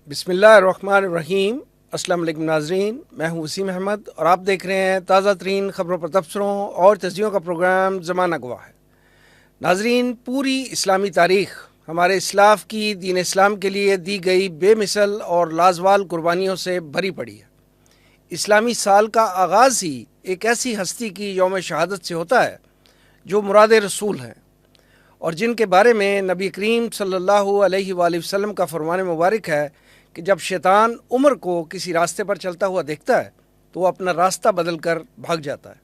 بسم اللہ الرحمن الرحیم۔ السلام علیکم ناظرین، میں ہوں وسیم احمد اور آپ دیکھ رہے ہیں تازہ ترین خبروں پر تبصروں اور تجزیوں کا پروگرام زمانہ گواہ ہے۔ ناظرین، پوری اسلامی تاریخ ہمارے اسلاف کی دین اسلام کے لیے دی گئی بے مثل اور لازوال قربانیوں سے بھری پڑی ہے۔ اسلامی سال کا آغاز ہی ایک ایسی ہستی کی یوم شہادت سے ہوتا ہے جو مراد رسول ہیں اور جن کے بارے میں نبی کریم صلی اللہ علیہ وآلہ وسلم کا فرمان مبارک ہے کہ جب شیطان عمر کو کسی راستے پر چلتا ہوا دیکھتا ہے تو وہ اپنا راستہ بدل کر بھاگ جاتا ہے۔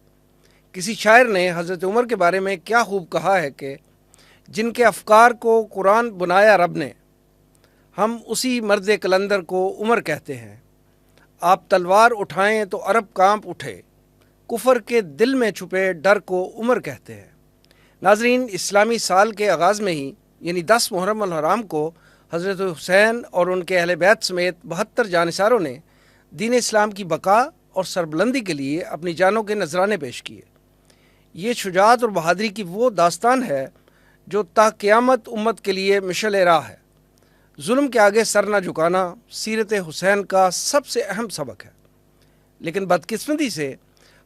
کسی شاعر نے حضرت عمر کے بارے میں کیا خوب کہا ہے کہ جن کے افکار کو قرآن بنایا رب نے، ہم اسی مرد کلندر کو عمر کہتے ہیں۔ آپ تلوار اٹھائیں تو عرب کانپ اٹھے، کفر کے دل میں چھپے ڈر کو عمر کہتے ہیں۔ ناظرین، اسلامی سال کے آغاز میں ہی یعنی 10 محرم الحرام کو حضرت حسین اور ان کے اہل بیت سمیت 72 جانثاروں نے دین اسلام کی بقا اور سربلندی کے لیے اپنی جانوں کے نذرانے پیش کیے۔ یہ شجاعت اور بہادری کی وہ داستان ہے جو تا قیامت امت کے لیے مشعل راہ ہے۔ ظلم کے آگے سر نہ جھکانا سیرت حسین کا سب سے اہم سبق ہے، لیکن بدقسمتی سے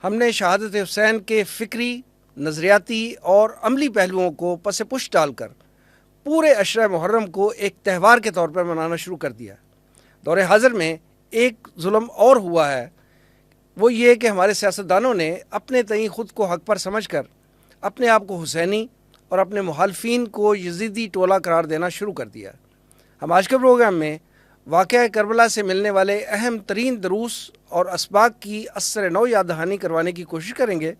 ہم نے شہادت حسین کے فکری، نظریاتی اور عملی پہلوؤں کو پس پش ڈال کر پورے عشرہ محرم کو ایک تہوار کے طور پر منانا شروع کر دیا۔ دور حاضر میں ایک ظلم اور ہوا ہے، وہ یہ کہ ہمارے سیاستدانوں نے اپنے تئیں خود کو حق پر سمجھ کر اپنے آپ کو حسینی اور اپنے مخالفین کو یزیدی ٹولہ قرار دینا شروع کر دیا۔ ہم آج کے پروگرام میں واقعہ کربلا سے ملنے والے اہم ترین دروس اور اسباق کی اثر نو یاد دہانی کروانے کی کوشش کریں گے۔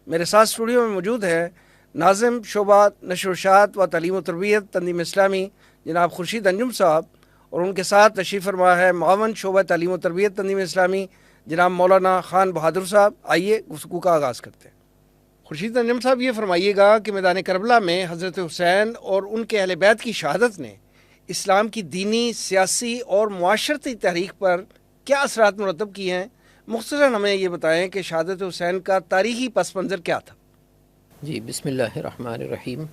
میرے ساتھ اسٹوڈیو میں موجود ہیں ناظم شعبہ نشر و اشاعت و تعلیم و تربیت تنظیم اسلامی جناب خورشید انجم صاحب، اور ان کے ساتھ تشریف فرما ہے معاون شعبہ تعلیم و تربیت تنظیم اسلامی جناب مولانا خان بہادر صاحب۔ آئیے گفتگو کا آغاز کرتے ہیں۔ خورشید انجم صاحب، یہ فرمائیے گا کہ میدان کربلا میں حضرت حسین اور ان کے اہل بیت کی شہادت نے اسلام کی دینی، سیاسی اور معاشرتی تحریک پر کیا اثرات مرتب کیے ہیں؟ مختصراً ہمیں یہ بتائیں کہ شہادت حسین کا تاریخی پس منظر کیا تھا؟ جی، بسم اللہ الرحمن الرحیم۔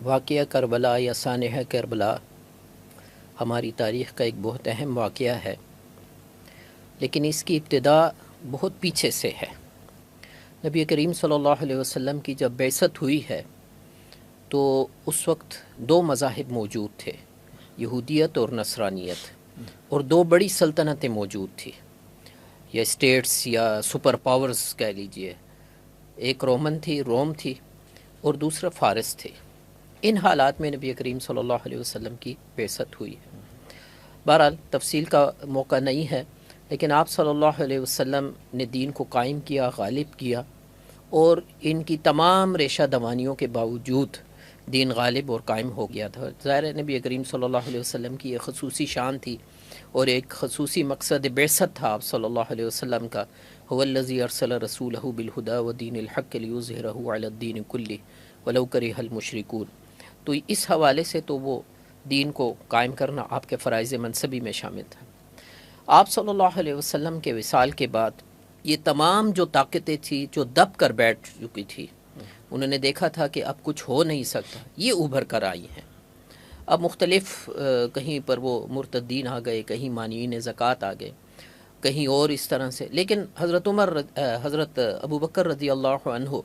واقعہ کربلا یا سانحہ کربلا ہماری تاریخ کا ایک بہت اہم واقعہ ہے، لیکن اس کی ابتدا بہت پیچھے سے ہے۔ نبی کریم صلی اللہ علیہ وسلم کی جب بعثت ہوئی ہے تو اس وقت 2 مذاہب موجود تھے، یہودیت اور نصرانیت، اور 2 بڑی سلطنتیں موجود تھی یا اسٹیٹس یا سپر پاورز کہہ لیجئے۔ ایک رومن تھی، روم تھی، اور دوسرا فارس تھی۔ ان حالات میں نبی کریم صلی اللہ علیہ وسلم کی بعثت ہوئی ہے۔ بہرحال تفصیل کا موقع نہیں ہے، لیکن آپ صلی اللہ علیہ وسلم نے دین کو قائم کیا، غالب کیا، اور ان کی تمام ریشہ دوانیوں کے باوجود دین غالب اور قائم ہو گیا تھا۔ ظاہر ہے نبی کریم صلی اللہ علیہ وسلم کی ایک خصوصی شان تھی اور ایک خصوصی مقصد بعثت تھا آپ صلی اللہ علیہ وسلم کا، هو الذی ارسل رسولہ بالہدی ودین الحق لیظہرہ علی الدین کلہ ولو کرہ المشرکون۔ تو اس حوالے سے تو وہ دین کو قائم کرنا آپ کے فرائض منصبی میں شامل تھا۔ آپ صلی اللہ علیہ وسلم کے وصال کے بعد یہ تمام جو طاقتیں تھیں جو دب کر بیٹھ چکی تھی، انہوں نے دیکھا تھا کہ اب کچھ ہو نہیں سکتا، یہ ابھر کر آئی ہیں۔ اب مختلف کہیں پر وہ مرتدین آ گئے، کہیں مانعین زکوٰۃ آ گئے، کہیں اور اس طرح سے، لیکن حضرت ابوبکر رضی اللہ عنہ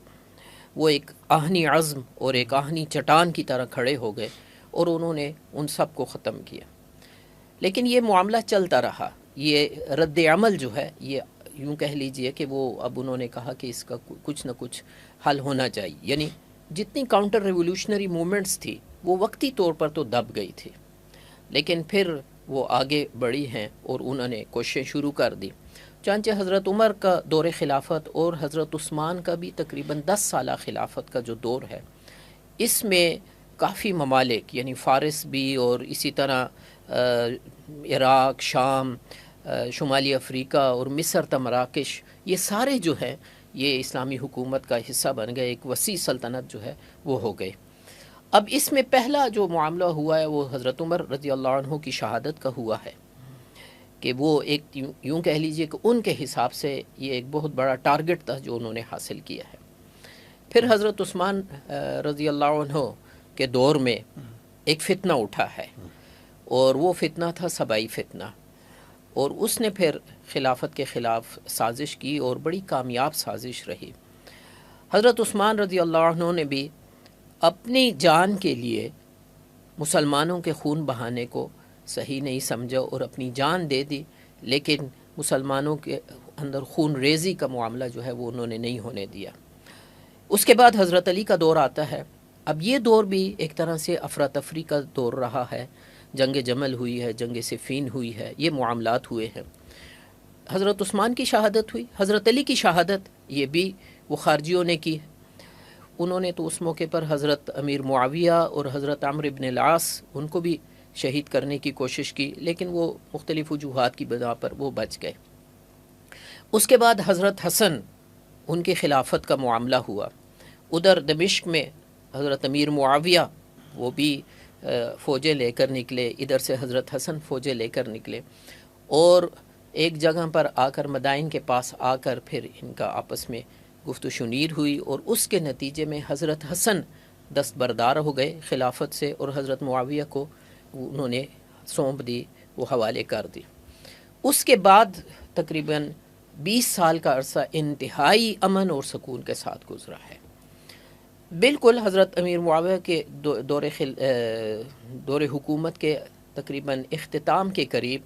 وہ ایک آہنی عزم اور ایک آہنی چٹان کی طرح کھڑے ہو گئے اور انہوں نے ان سب کو ختم کیا۔ لیکن یہ معاملہ چلتا رہا، یہ رد عمل جو ہے، یہ یوں کہہ لیجئے کہ وہ اب انہوں نے کہا کہ اس کا کچھ نہ کچھ حل ہونا چاہیے۔ یعنی جتنی کاؤنٹر ریولوشنری موومنٹس تھی وہ وقتی طور پر تو دب گئی تھی، لیکن پھر وہ آگے بڑھی ہیں اور انہوں نے کوششیں شروع کر دی۔ چنانچہ حضرت عمر کا دور خلافت اور حضرت عثمان کا بھی تقریباً 10 سالہ خلافت کا جو دور ہے، اس میں کافی ممالک یعنی فارس بھی اور اسی طرح عراق، شام، شمالی افریقہ اور مصر تا مراکش، یہ سارے جو ہیں یہ اسلامی حکومت کا حصہ بن گئے، ایک وسیع سلطنت جو ہے وہ ہو گئے۔ اب اس میں پہلا جو معاملہ ہوا ہے وہ حضرت عمر رضی اللہ عنہ کی شہادت کا ہوا ہے، کہ وہ ایک یوں کہہ لیجئے کہ ان کے حساب سے یہ ایک بہت بڑا ٹارگٹ تھا جو انہوں نے حاصل کیا ہے۔ پھر حضرت عثمان رضی اللہ عنہ کے دور میں ایک فتنہ اٹھا ہے، اور وہ فتنہ تھا سبائی فتنہ، اور اس نے پھر خلافت کے خلاف سازش کی اور بڑی کامیاب سازش رہی۔ حضرت عثمان رضی اللہ عنہ نے بھی اپنی جان کے لیے مسلمانوں کے خون بہانے کو صحیح نہیں سمجھا اور اپنی جان دے دی، لیکن مسلمانوں کے اندر خون ریزی کا معاملہ جو ہے وہ انہوں نے نہیں ہونے دیا۔ اس کے بعد حضرت علی کا دور آتا ہے۔ اب یہ دور بھی ایک طرح سے افراتفری کا دور رہا ہے، جنگ جمل ہوئی ہے، جنگ صفین ہوئی ہے، یہ معاملات ہوئے ہیں۔ حضرت عثمان کی شہادت ہوئی، حضرت علی کی شہادت یہ بھی وہ خارجیوں نے کی۔ انہوں نے تو اس موقع پر حضرت امیر معاویہ اور حضرت عمرو بن العاص ان کو بھی شہید کرنے کی کوشش کی، لیکن وہ مختلف وجوہات کی بنا پر وہ بچ گئے۔ اس کے بعد حضرت حسن ان کی خلافت کا معاملہ ہوا۔ ادھر دمشق میں حضرت امیر معاویہ وہ بھی فوجیں لے کر نکلے، ادھر سے حضرت حسن فوجیں لے کر نکلے، اور ایک جگہ پر آ کر مدائن کے پاس آ کر پھر ان کا آپس میں گفت و شنید ہوئی، اور اس کے نتیجے میں حضرت حسن دستبردار ہو گئے خلافت سے، اور حضرت معاویہ کو انہوں نے سونپ دی، وہ حوالے کر دی۔ اس کے بعد تقریباً 20 سال کا عرصہ انتہائی امن اور سکون کے ساتھ گزرا ہے۔ بالکل حضرت امیر معاویہ کے دور حکومت کے تقریباً اختتام کے قریب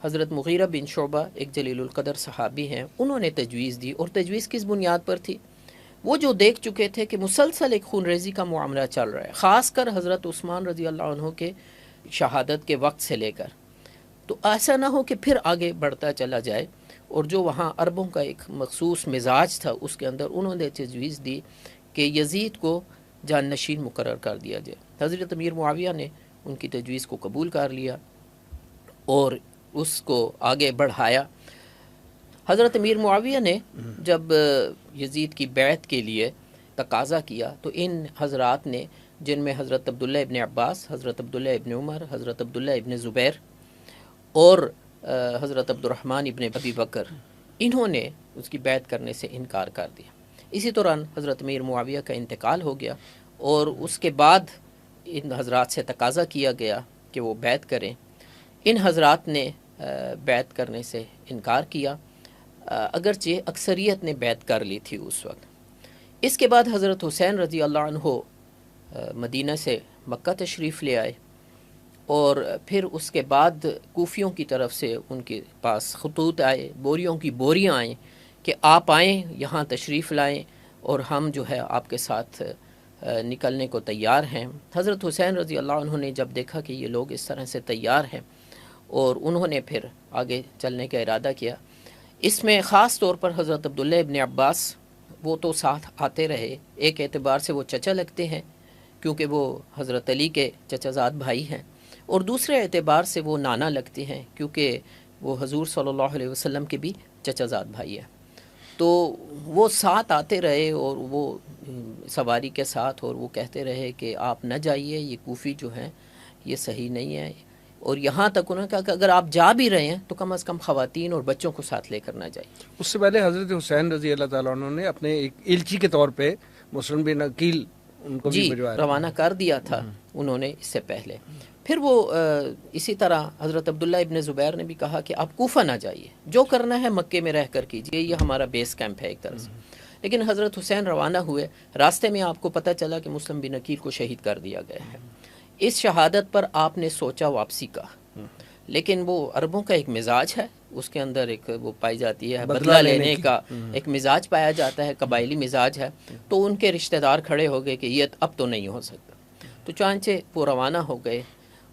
حضرت مغیرہ بن شعبہ ایک جلیل القدر صحابی ہیں، انہوں نے تجویز دی، اور تجویز کس بنیاد پر تھی؟ وہ جو دیکھ چکے تھے کہ مسلسل ایک خون ریزی کا معاملہ چل رہا ہے، خاص کر حضرت عثمان رضی اللہ عنہ کے شہادت کے وقت سے لے کر، تو ایسا نہ ہو کہ پھر آگے بڑھتا چلا جائے، اور جو وہاں عربوں کا ایک مخصوص مزاج تھا اس کے اندر انہوں نے تجویز دی کہ یزید کو جان نشین مقرر کر دیا جائے۔ حضرت امیر معاویہ نے ان کی تجویز کو قبول کر لیا اور اس کو آگے بڑھایا۔ حضرت امیر معاویہ نے جب یزید کی بیعت کے لیے تقاضا کیا تو ان حضرات نے، جن میں حضرت عبداللہ ابن عباس، حضرت عبداللہ ابن عمر، حضرت عبداللہ ابن زبیر اور حضرت عبد الرحمن ابن ابی بکر، انہوں نے اس کی بیعت کرنے سے انکار کر دیا۔ اسی دوران حضرت امیر معاویہ کا انتقال ہو گیا، اور اس کے بعد ان حضرات سے تقاضا کیا گیا کہ وہ بیعت کریں۔ ان حضرات نے بیعت کرنے سے انکار کیا، اگرچہ اکثریت نے بیعت کر لی تھی اس وقت۔ اس کے بعد حضرت حسین رضی اللہ عنہ مدینہ سے مکہ تشریف لے آئے، اور پھر اس کے بعد کوفیوں کی طرف سے ان کے پاس خطوط آئے، بوریوں کی بوریاں آئیں کہ آپ آئیں، یہاں تشریف لائیں، اور ہم جو ہے آپ کے ساتھ نکلنے کو تیار ہیں۔ حضرت حسین رضی اللہ عنہ نے جب دیکھا کہ یہ لوگ اس طرح سے تیار ہیں، اور انہوں نے پھر آگے چلنے کا ارادہ کیا۔ اس میں خاص طور پر حضرت عبداللہ ابن عباس وہ تو ساتھ آتے رہے، ایک اعتبار سے وہ چچا لگتے ہیں کیونکہ وہ حضرت علی کے چچا زاد بھائی ہیں، اور دوسرے اعتبار سے وہ نانا لگتے ہیں کیونکہ وہ حضور صلی اللہ علیہ وسلم کے بھی چچا زاد بھائی ہیں۔ تو وہ ساتھ آتے رہے، اور وہ سواری کے ساتھ، اور وہ کہتے رہے کہ آپ نہ جائیے، یہ کوفی جو ہیں یہ صحیح نہیں ہے، اور یہاں تک انہوں نے کہا کہ اگر آپ جا بھی رہے ہیں تو کم از کم خواتین اور بچوں کو ساتھ لے کر نہ جائیے۔ اس سے پہلے حضرت حسین رضی اللہ تعالیٰ عنہ نے اپنے ایک ایلچی کے طور پہ مسلم بن عقیل ان کو بھی روانہ کر دیا تھا انہوں نے اس سے پہلے۔ پھر وہ اسی طرح حضرت عبداللہ ابن زبیر نے بھی کہا کہ آپ کوفہ نہ جائیے، جو کرنا ہے مکے میں رہ کر کیجیے، یہ ہمارا بیس کیمپ ہے ایک طرح سے۔ لیکن حضرت حسین روانہ ہوئے، راستے میں آپ کو پتہ چلا کہ مسلم بن عقیل کو شہید کر دیا گیا ہے۔ اس شہادت پر آپ نے سوچا واپسی کا، لیکن وہ عربوں کا ایک مزاج ہے، اس کے اندر ایک وہ پائی جاتی ہے بدلہ لینے کا ایک مزاج پایا جاتا ہے، قبائلی مزاج ہے۔ تو ان کے رشتہ دار کھڑے ہو گئے کہ یہ اب تو نہیں ہو سکتا، تو چانچہ وہ روانہ ہو گئے۔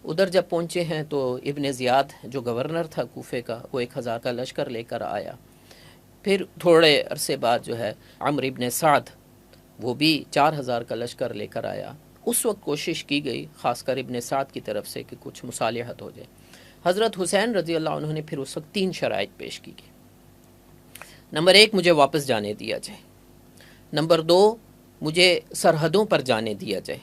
ادھر جب پہنچے ہیں تو ابن زیاد جو گورنر تھا کوفے کا، وہ 1000 کا لشکر لے کر آیا۔ پھر تھوڑے عرصے بعد جو ہے عمرو ابن سعد وہ بھی 4000 کا لشکر لے کر آیا۔ اس وقت کوشش کی گئی خاص کر ابن سعد کی طرف سے کہ کچھ مصالحت ہو جائے۔ حضرت حسین رضی اللہ عنہ نے پھر اس وقت 3 شرائط پیش کی گئی۔ نمبر 1، مجھے واپس جانے دیا جائے۔ نمبر 2، مجھے سرحدوں پر جانے دیا جائے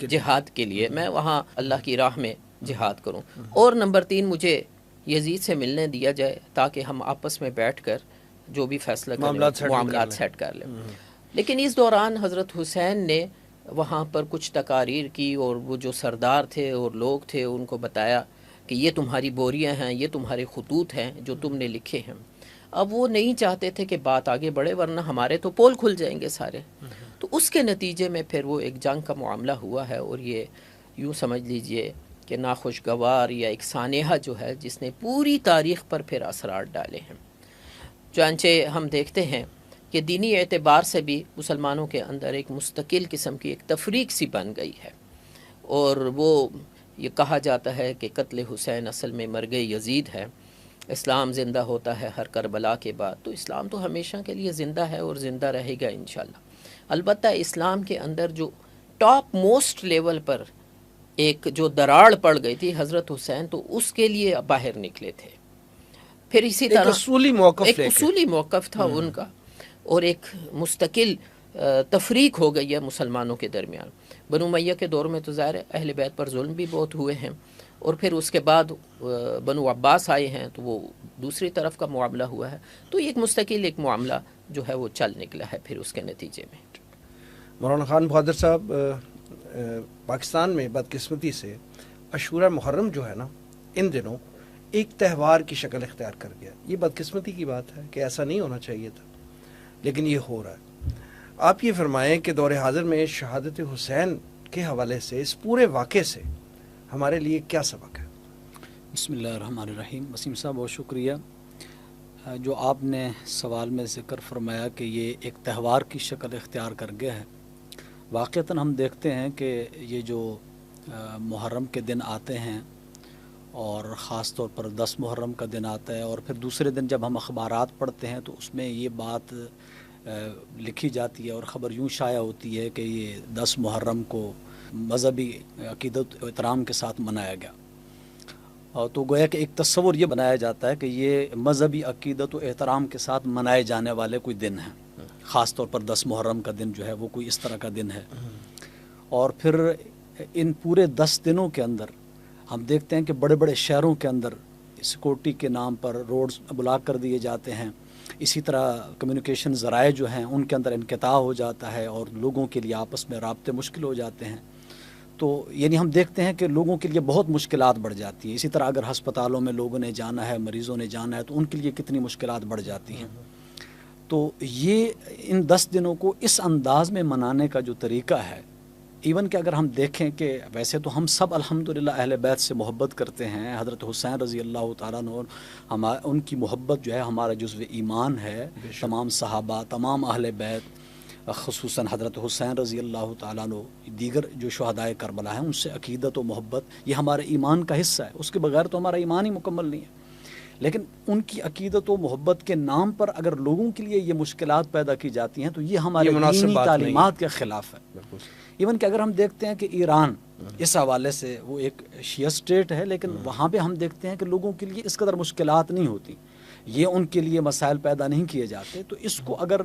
جہاد کے لیے، میں وہاں اللہ کی راہ میں جہاد کروں۔ اور نمبر 3، مجھے یزید سے ملنے دیا جائے تاکہ ہم آپس میں بیٹھ کر جو بھی فیصلہ کریں، معاملات سیٹ کر لیں۔ لیکن اس دوران حضرت حسین نے وہاں پر کچھ تقاریر کی، اور وہ جو سردار تھے اور لوگ تھے ان کو بتایا کہ یہ تمہاری بوریاں ہیں، یہ تمہارے خطوط ہیں جو تم نے لکھے ہیں۔ اب وہ نہیں چاہتے تھے کہ بات آگے بڑھے، ورنہ ہمارے تو پول کھل جائیں گے سارے۔ تو اس کے نتیجے میں پھر وہ ایک جنگ کا معاملہ ہوا ہے، اور یہ یوں سمجھ لیجئے کہ ناخوشگوار یا ایک سانحہ جو ہے جس نے پوری تاریخ پر پھر اثرات ڈالے ہیں۔ چنانچہ ہم دیکھتے ہیں کہ دینی اعتبار سے بھی مسلمانوں کے اندر ایک مستقل قسم کی ایک تفریق سی بن گئی ہے، اور وہ یہ کہا جاتا ہے کہ قتل حسین اصل میں مرگ یزید ہے، اسلام زندہ ہوتا ہے ہر کربلا کے بعد۔ تو اسلام تو ہمیشہ کے لیے زندہ ہے اور زندہ رہے گا انشاءاللہ۔ البتہ اسلام کے اندر جو ٹاپ موسٹ لیول پر ایک جو دراڑ پڑ گئی تھی حضرت حسین، تو اس کے لیے باہر نکلے تھے۔ پھر اسی طرح ایک اصولی موقف تھا ان کا، اور ایک مستقل تفریق ہو گئی ہے مسلمانوں کے درمیان۔ بنو امیہ کے دور میں تو ظاہر ہے اہل بیت پر ظلم بھی بہت ہوئے ہیں، اور پھر اس کے بعد بنو عباس آئے ہیں تو وہ دوسری طرف کا معاملہ ہوا ہے۔ تو یہ ایک مستقل ایک معاملہ جو ہے وہ چل نکلا ہے پھر اس کے نتیجے میں۔ مولانا خان بہادر صاحب، پاکستان میں بدقسمتی سے عاشوراء محرم جو ہے نا ان دنوں ایک تہوار کی شکل اختیار کر گیا۔ یہ بدقسمتی کی بات ہے کہ ایسا نہیں ہونا چاہیے تھا، لیکن یہ ہو رہا ہے۔ آپ یہ فرمائیں کہ دور حاضر میں شہادت حسین کے حوالے سے اس پورے واقعے سے ہمارے لیے کیا سبق ہے؟ بسم اللہ الرحمن الرحیم۔ وسیم صاحب بہت شکریہ۔ جو آپ نے سوال میں ذکر فرمایا کہ یہ ایک تہوار کی شکل اختیار کر گیا ہے، واقعتاً ہم دیکھتے ہیں کہ یہ جو محرم کے دن آتے ہیں، اور خاص طور پر 10 محرم کا دن آتا ہے، اور پھر دوسرے دن جب ہم اخبارات پڑھتے ہیں تو اس میں یہ بات لکھی جاتی ہے اور خبر یوں شائع ہوتی ہے کہ یہ 10 محرم کو مذہبی عقیدت و احترام کے ساتھ منایا گیا، اور تو گویا کہ ایک تصور یہ بنایا جاتا ہے کہ یہ مذہبی عقیدت و احترام کے ساتھ منائے جانے والے کوئی دن ہیں، خاص طور پر 10 محرم کا دن جو ہے وہ کوئی اس طرح کا دن ہے۔ اور پھر ان پورے 10 دنوں کے اندر ہم دیکھتے ہیں کہ بڑے بڑے شہروں کے اندر سیکورٹی کے نام پر روڈز بلاک کر دیے جاتے ہیں، اسی طرح کمیونیکیشن ذرائع جو ہیں ان کے اندر انقطاع ہو جاتا ہے، اور لوگوں کے لیے آپس میں رابطے مشکل ہو جاتے ہیں۔ تو یعنی ہم دیکھتے ہیں کہ لوگوں کے لیے بہت مشکلات بڑھ جاتی ہیں۔ اسی طرح اگر ہسپتالوں میں لوگوں نے جانا ہے، مریضوں نے جانا ہے، تو ان کے لیے کتنی مشکلات بڑھ جاتی ہیں۔ تو یہ ان 10 دنوں کو اس انداز میں منانے کا جو طریقہ ہے، ایون کہ اگر ہم دیکھیں کہ ویسے تو ہم سب الحمدللہ اہل بیت سے محبت کرتے ہیں، حضرت حسین رضی اللہ تعالیٰ عنہ ان کی محبت جو ہے ہمارا جزو ایمان ہے۔ تمام صحابہ، تمام اہل بیت، خصوصاً حضرت حسین رضی اللہ تعالیٰ عنہ، دیگر جو شہدائے کربلا ہیں، ان سے عقیدت و محبت یہ ہمارے ایمان کا حصہ ہے، اس کے بغیر تو ہمارا ایمان ہی مکمل نہیں ہے۔ لیکن ان کی عقیدت و محبت کے نام پر اگر لوگوں کے لیے یہ مشکلات پیدا کی جاتی ہیں تو یہ ہمارے دینی تعلیمات کے خلاف ہے۔ ایون کہ اگر ہم دیکھتے ہیں کہ ایران اس حوالے سے وہ ایک شیعہ سٹیٹ ہے، لیکن وہاں پہ ہم دیکھتے ہیں کہ لوگوں کے لیے اس قدر مشکلات نہیں ہوتی، یہ ان کے لیے مسائل پیدا نہیں کیے جاتے۔ تو اس کو اگر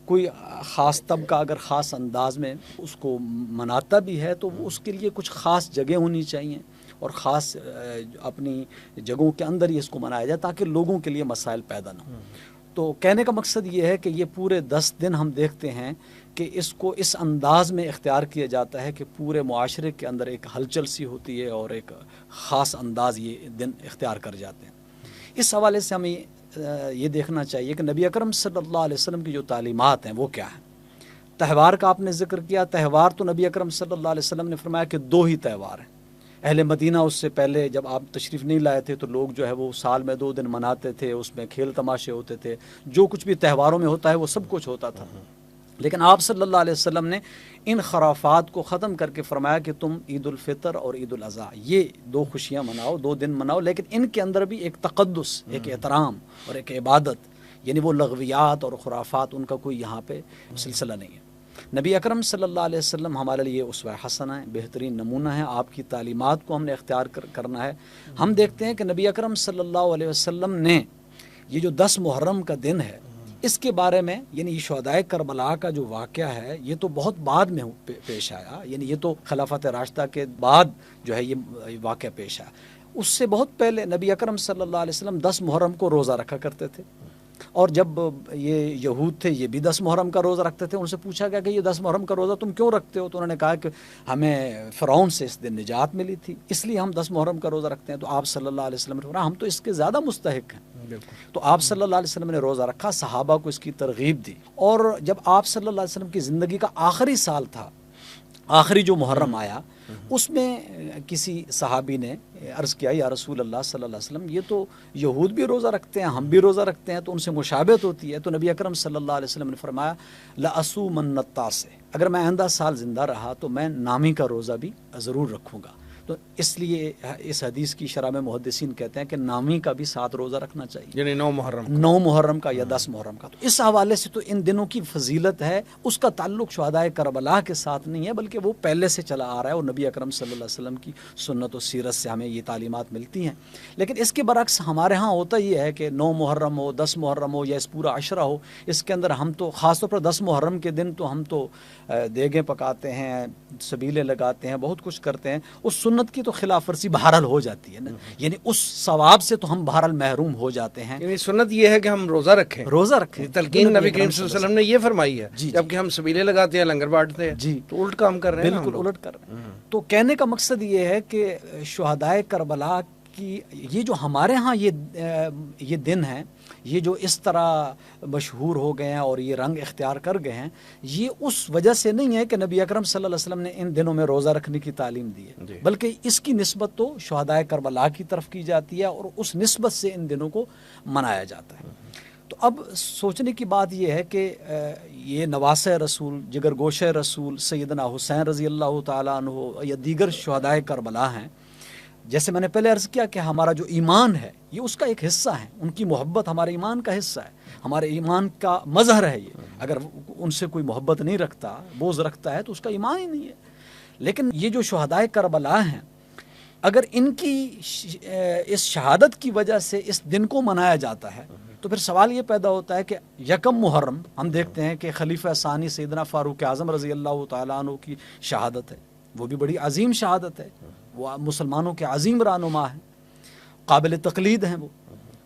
کوئی خاص طبقہ اگر خاص انداز میں اس کو مناتا بھی ہے تو اس کے لیے کچھ خاص جگہ ہونی چاہیے، اور خاص اپنی جگہوں کے اندر ہی اس کو منایا جائے تاکہ لوگوں کے لیے مسائل پیدا نہ ہوں۔ تو کہنے کا مقصد یہ ہے کہ یہ پورے 10 دن ہم دیکھتے ہیں کہ اس کو اس انداز میں اختیار کیا جاتا ہے کہ پورے معاشرے کے اندر ایک ہلچل سی ہوتی ہے، اور ایک خاص انداز یہ دن اختیار کر جاتے ہیں۔ اس حوالے سے ہمیں یہ دیکھنا چاہیے کہ نبی اکرم صلی اللہ علیہ وسلم کی جو تعلیمات ہیں وہ کیا ہیں۔ تہوار کا آپ نے ذکر کیا، تہوار تو نبی اکرم صلی اللہ علیہ وسلم نے فرمایا کہ 2 ہی تہوار ہیں۔ اہل مدینہ اس سے پہلے جب آپ تشریف نہیں لائے تھے تو لوگ جو ہے وہ سال میں 2 دن مناتے تھے، اس میں کھیل تماشے ہوتے تھے، جو کچھ بھی تہواروں میں ہوتا ہے وہ سب کچھ ہوتا تھا۔ لیکن آپ صلی اللہ علیہ وسلم نے ان خرافات کو ختم کر کے فرمایا کہ تم عید الفطر اور عید الاضحیٰ یہ 2 خوشیاں مناؤ، 2 دن مناؤ، لیکن ان کے اندر بھی ایک تقدس، ایک احترام اور ایک عبادت، یعنی وہ لغویات اور خرافات ان کا کوئی یہاں پہ سلسلہ نہیں ہے۔ نبی اکرم صلی اللہ علیہ وسلم ہمارے لیے اسوہ حسنہ ہے، بہترین نمونہ ہے، آپ کی تعلیمات کو ہم نے اختیار کرنا ہے۔ ہم دیکھتے ہیں کہ نبی اکرم صلی اللہ علیہ وسلم نے یہ جو 10 محرم کا دن ہے اس کے بارے میں، یعنی یہ شہدائے کربلا کا جو واقعہ ہے یہ تو بہت بعد میں پیش آیا، یعنی یہ تو خلافت راشدہ کے بعد جو ہے یہ واقعہ پیش آیا۔ اس سے بہت پہلے نبی اکرم صلی اللہ علیہ وسلم 10 محرم کو روزہ رکھا کرتے تھے، اور جب یہ یہود تھے یہ بھی 10 محرم کا روزہ رکھتے تھے، ان سے پوچھا گیا کہ یہ 10 محرم کا روزہ تم کیوں رکھتے ہو؟ تو انہوں نے کہا کہ ہمیں فرعون سے اس دن نجات ملی تھی، اس لیے ہم 10 محرم کا روزہ رکھتے ہیں۔ تو آپ صلی اللہ علیہ وسلم نے فرمایا ہم تو اس کے زیادہ مستحق ہیں۔ تو آپ صلی اللہ علیہ وسلم نے روزہ رکھا، صحابہ کو اس کی ترغیب دی، اور جب آپ صلی اللہ علیہ وسلم کی زندگی کا آخری سال تھا، آخری جو محرم آیا، اس میں کسی صحابی نے عرض کیا یا رسول اللہ صلی اللہ علیہ وسلم یہ تو یہود بھی روزہ رکھتے ہیں، ہم بھی روزہ رکھتے ہیں، تو ان سے مشابہت ہوتی ہے۔ تو نبی اکرم صلی اللہ علیہ وسلم نے فرمایا لَأَصُومَنَّ التَّاسِعَ، اگر میں آئندہ سال زندہ رہا تو میں نامی کا روزہ بھی ضرور رکھوں گا۔ تو اس لیے اس حدیث کی شرح میں محدثین کہتے ہیں کہ نامی کا بھی 7 روزہ رکھنا چاہیے، یعنی 9 محرم 9 محرم کا یا 10 محرم کا۔ تو اس حوالے سے تو ان دنوں کی فضیلت ہے، اس کا تعلق شہدائے کربلا کے ساتھ نہیں ہے، بلکہ وہ پہلے سے چلا آ رہا ہے، اور نبی اکرم صلی اللہ علیہ وسلم کی سنت و سیرت سے ہمیں یہ تعلیمات ملتی ہیں۔ لیکن اس کے برعکس ہمارے ہاں ہوتا یہ ہے کہ 9 محرم ہو، 10 محرم ہو، یا اس پورا عشرہ ہو، اس کے اندر ہم تو خاص طور پر 10 محرم کے دن تو ہم تو دیگیں پکاتے ہیں، سبیلے لگاتے ہیں، بہت کچھ کرتے ہیں۔ اس سنت کی تو خلاف ورزی بہرحال ہو جاتی ہے نا، یعنی اس ثواب سے تو ہم بہرحال محروم ہو جاتے ہیں۔ یعنی سنت یہ ہے کہ ہم روزہ رکھیں، روزہ رکھیں، تلقین نبی کریم صلی اللہ علیہ وسلم نے یہ فرمائی ہے، جی جبکہ ہم سبیلے لگاتے ہیں، لنگر بانٹتے ہیں، جی تو الٹ کام کر رہے ہیں، بالکل الٹ کر رہے ہیں۔ تو کہنے کا مقصد یہ ہے کہ شہدائے کربلا کی یہ جو ہمارے ہاں یہ دن ہیں، یہ جو اس طرح مشہور ہو گئے ہیں اور یہ رنگ اختیار کر گئے ہیں، یہ اس وجہ سے نہیں ہے کہ نبی اکرم صلی اللہ علیہ وسلم نے ان دنوں میں روزہ رکھنے کی تعلیم دی ہے، بلکہ اس کی نسبت تو شہدائے کربلا کی طرف کی جاتی ہے، اور اس نسبت سے ان دنوں کو منایا جاتا ہے۔ تو اب سوچنے کی بات یہ ہے کہ یہ نواسہ رسول، جگر گوشہ رسول سیدنا حسین رضی اللہ تعالیٰ عنہ یا دیگر شہدائے کربلا ہیں، جیسے میں نے پہلے عرض کیا کہ ہمارا جو ایمان ہے یہ اس کا ایک حصہ ہے، ان کی محبت ہمارے ایمان کا حصہ ہے، ہمارے ایمان کا مظہر ہے یہ۔ اگر ان سے کوئی محبت نہیں رکھتا، بغض رکھتا ہے، تو اس کا ایمان ہی نہیں ہے۔ لیکن یہ جو شہدائے کربلا ہیں، اگر ان کی اس شہادت کی وجہ سے اس دن کو منایا جاتا ہے، تو پھر سوال یہ پیدا ہوتا ہے کہ یکم محرم ہم دیکھتے ہیں کہ خلیفہ ثانی سیدنا فاروق اعظم رضی اللہ تعالیٰ عنہ کی شہادت ہے، وہ بھی بڑی عظیم شہادت ہے، وہ مسلمانوں کے عظیم رہنما ہیں، قابل تقلید ہیں وہ۔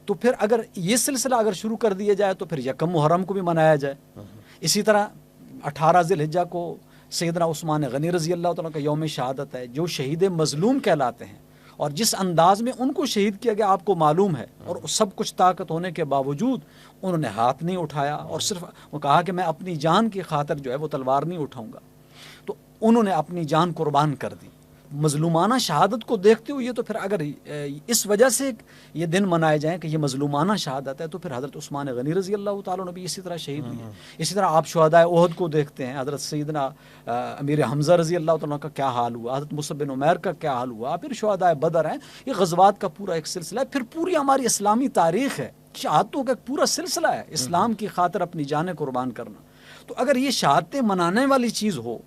تو پھر اگر یہ سلسلہ اگر شروع کر دیا جائے تو پھر یکم محرم کو بھی منایا جائے۔ اسی طرح 18 ذی الحجہ کو سیدنا عثمان غنی رضی اللہ تعالیٰ کا یوم شہادت ہے، جو شہید مظلوم کہلاتے ہیں، اور جس انداز میں ان کو شہید کیا گیا آپ کو معلوم ہے، اور سب کچھ طاقت ہونے کے باوجود انہوں نے ہاتھ نہیں اٹھایا، اور صرف وہ کہا کہ میں اپنی جان کی خاطر جو ہے وہ تلوار نہیں اٹھاؤں گا، تو انہوں نے اپنی جان قربان کر دی۔ مظلومانہ شہادت کو دیکھتے ہوئے تو پھر اگر اس وجہ سے یہ دن منائے جائیں کہ یہ مظلومانہ شہادت ہے، تو پھر حضرت عثمان غنی رضی اللہ تعالیٰ نے بھی اسی طرح شہید ہوئے۔ اسی طرح آپ شہدائے احد کو دیکھتے ہیں، حضرت سیدنا امیر حمزہ رضی اللہ تعالیٰ کا کیا حال ہوا، حضرت مصعب بن عمیر کا کیا حال ہوا، پھر شہدائے بدر ہیں۔ یہ غزوات کا پورا ایک سلسلہ ہے، پھر پوری ہماری اسلامی تاریخ ہے، شہادتوں کا ایک پورا سلسلہ ہے، اسلام کی خاطر اپنی جانیں قربان کرنا۔ تو اگر یہ شہادتیں منانے والی چیز ہو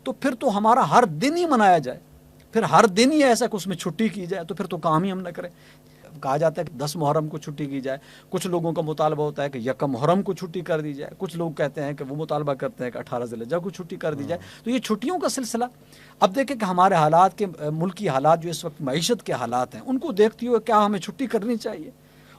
تو پھر تو ہمارا ہر دن ہی منایا جائے، پھر ہر دن ہی ایسا کہ اس میں چھٹی کی جائے، تو پھر تو کام ہی ہم نہ کریں۔ کہا جاتا ہے کہ 10 محرم کو چھٹی کی جائے، کچھ لوگوں کا مطالبہ ہوتا ہے کہ یکم محرم کو چھٹی کر دی جائے، کچھ لوگ کہتے ہیں کہ وہ مطالبہ کرتے ہیں کہ 18 ذی الحجہ کو چھٹی کر دی جائے۔ تو یہ چھٹیوں کا سلسلہ، اب دیکھیں کہ ہمارے حالات کے ملکی حالات جو اس وقت معیشت کے حالات ہیں، ان کو دیکھتے ہوئے کیا ہمیں چھٹی کرنی چاہیے؟